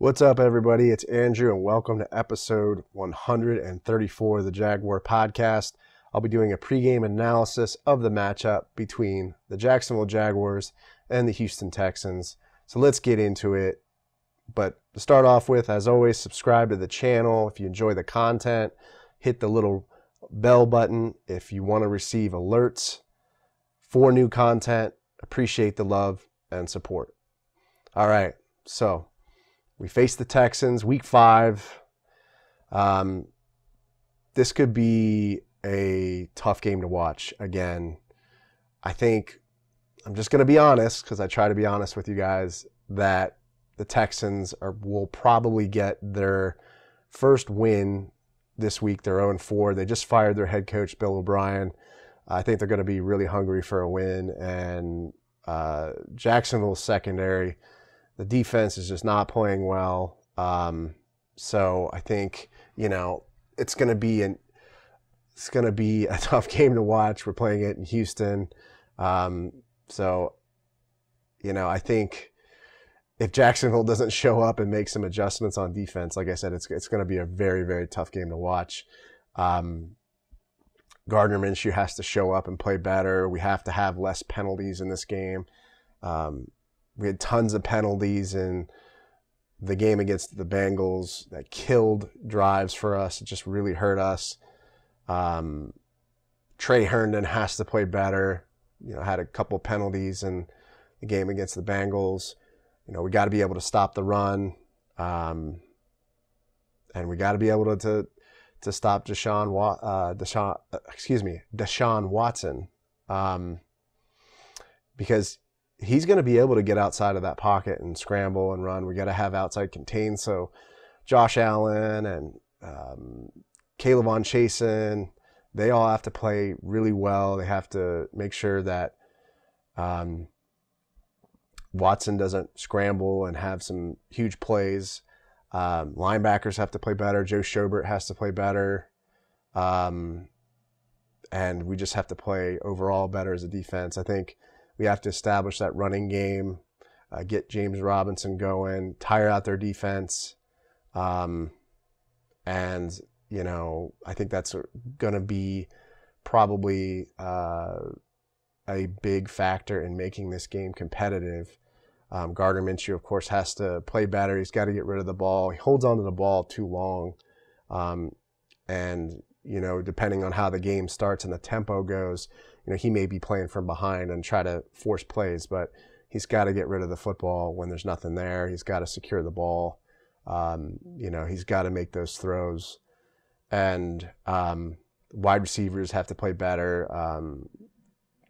What's up, everybody? It's Andrew, and welcome to episode 134 of the Jaguar podcast. I'll be doing a pregame analysis of the matchup between the Jacksonville Jaguars and the Houston Texans. So let's get into it. But to start off with, as always, subscribe to the channel. If you enjoy the content, hit the little bell button if you want to receive alerts for new content. Appreciate the love and support. All right, so we face the Texans, week 5. This could be a tough game to watch. Again, I think I'm just going to be honest, because I try to be honest with you guys, that the Texans will probably get their first win this week. They're 0-4. They just fired their head coach, Bill O'Brien. I think they're going to be really hungry for a win. And Jacksonville's secondary, the defense is just not playing well. So I think, it's going to be a tough game to watch. We're playing it in Houston. I think if Jacksonville doesn't show up and make some adjustments on defense, like I said, it's going to be a very, very tough game to watch. Gardner Minshew has to show up and play better. We have to have less penalties in this game. We had tons of penalties in the game against the Bengals that killed drives for us. It just really hurt us. Trey Herndon has to play better. Had a couple penalties in the game against the Bengals. We got to be able to stop the run. And we got to be able to stop Deshaun Watson. Because he's going to be able to get outside of that pocket and scramble and run. We got to have outside contain. So Josh Allen and Kayvon Chasen, they all have to play really well. They have to make sure that Watson doesn't scramble and have some huge plays. Linebackers have to play better. Joe Schobert has to play better. And we just have to play overall better as a defense. I think we have to establish that running game, get James Robinson going, tire out their defense. I think that's going to be probably a big factor in making this game competitive. Gardner Minshew, of course, has to play better. He's got to get rid of the ball. He holds onto the ball too long. Depending on how the game starts and the tempo goes, he may be playing from behind and try to force plays, but he's got to get rid of the football when there's nothing there. He's got to secure the ball. He's got to make those throws. And wide receivers have to play better.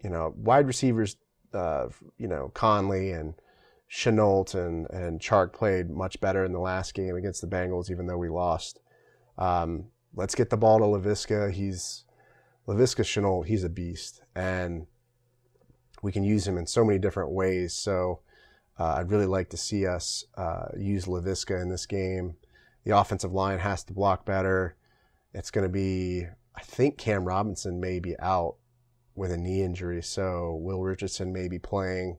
Wide receivers, Conley and Chenault and Chark played much better in the last game against the Bengals, even though we lost. Let's get the ball to Laviska Shenault. He's a beast, and we can use him in so many different ways. So I'd really like to see us use Laviska in this game. The offensive line has to block better. It's going to be, I think Cam Robinson may be out with a knee injury, so Will Richardson may be playing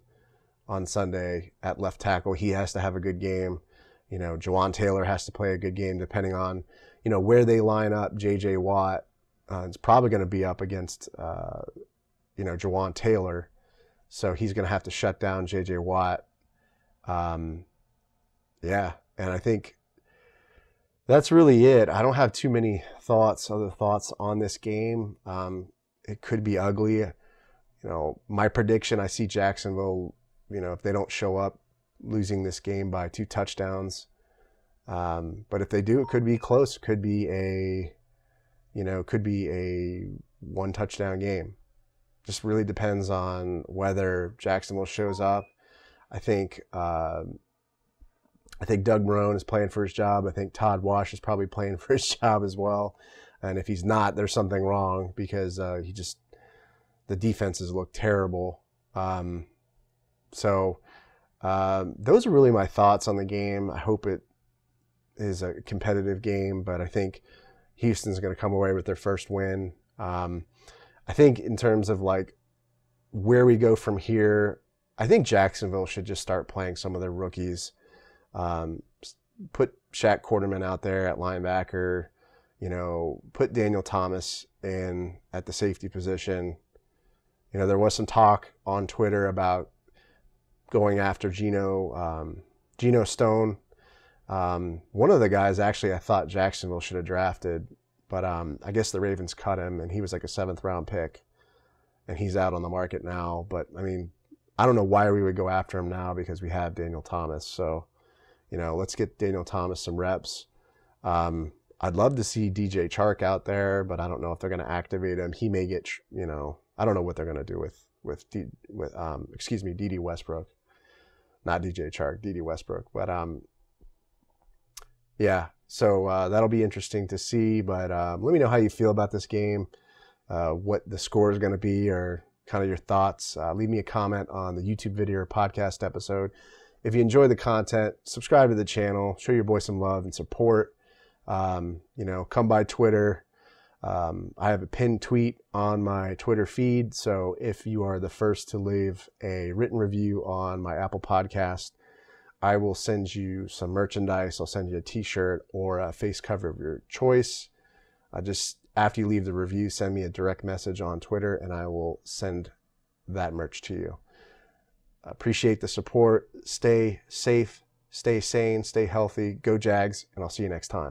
on Sunday at left tackle. He has to have a good game. Jawan Taylor has to play a good game depending on, where they line up. J.J. Watt is probably going to be up against, Jawan Taylor. So he's going to have to shut down J.J. Watt. And I think that's really it. I don't have too many other thoughts on this game. It could be ugly. My prediction, I see Jacksonville, if they don't show up, losing this game by 2 touchdowns. But if they do, it could be close. It could be a 1 touchdown game. Just really depends on whether Jacksonville shows up. I think Doug Marrone is playing for his job. I think Todd Wash is probably playing for his job as well. And if he's not, there's something wrong, because the defenses look terrible. Those are really my thoughts on the game. I hope it is a competitive game, but I think Houston's going to come away with their first win. I think in terms of where we go from here, I think Jacksonville should just start playing some of their rookies. put Shaq Quarterman out there at linebacker, you know, put Daniel Thomas in at the safety position. You know, there was some talk on Twitter about going after Geno Stone. One of the guys actually I thought Jacksonville should have drafted, but I guess the Ravens cut him, and he was like a 7th round pick, and he's out on the market now. But I mean, I don't know why we would go after him now because we have Daniel Thomas. So, you know, let's get Daniel Thomas some reps. I'd love to see DJ Chark out there, but I don't know if they're going to activate him. He may get, you know, I don't know what they're going to do with D.D. Westbrook, not DJ Chark, D.D. Westbrook. But yeah, so that'll be interesting to see. But let me know how you feel about this game, what the score is going to be, or kind of your thoughts. Leave me a comment on the YouTube video or podcast episode. If you enjoy the content, subscribe to the channel, show your boy some love and support. You know, come by Twitter. I have a pinned tweet on my Twitter feed. So if you are the first to leave a written review on my Apple podcast, I will send you some merchandise. I'll send you a t-shirt or a face cover of your choice. Just after you leave the review, send me a direct message on Twitter and I will send that merch to you. Appreciate the support. Stay safe, stay sane, stay healthy. Go Jags, and I'll see you next time.